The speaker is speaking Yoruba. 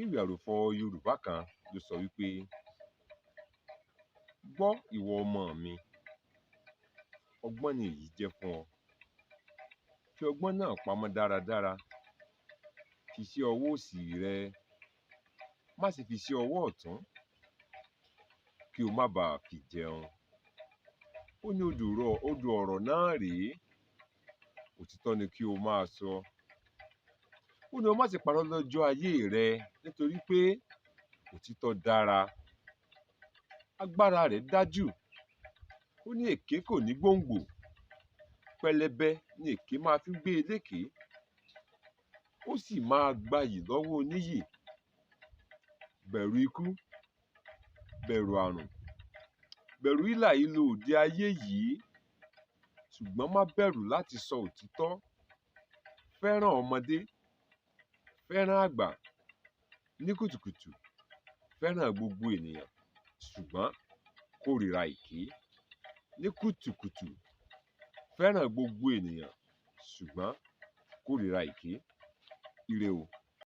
Ìwé àròfọ Yorùbá kan ló sọ wípé, gbọ́ ìwọ ọmọ mi, ọgbọ́n ni èyí jẹ́ fún ọ. Fi ọgbọ́n náà pamọ́ dáradára, fi sí ọwọ́ òsì rẹ, má sì fi sí ọwọ́ ọ̀tún, kí o má bàa fi jẹun. Ó ní odò ọ̀rọ̀ náà rèé, òtítọ́ ni kí o máa sọ. Ó ní o má ṣe parọ́ lọ́jọ́ ayé rẹ, nítorí pé òtítọ́ dára, agbára rẹ̀ dájú. Ó ní èké kò ní gbòǹgbò, pẹlẹbẹ ni èké máa fi gbé e lékè, ó sì máa gbayì lọ́wọ́ oníyì. Bẹ̀rù ikú, bẹ̀rù àrùn, bẹ̀rù hílàhílo òde ayé yìí, ṣùgbọ́n má bẹ̀rù láti sọ òtítọ́. Fẹ́ràn ọmọdé, fẹ́ràn àgbà, ní kùtùkùtù, fẹ́ràn gbogbo ènìyàn, ṣùgbọ́n kórìíra èké. Ní kùtùkùtù, fẹ́ràn gbogbo ènìyàn, ṣùgbọ́n kórìíra èké. Ire o.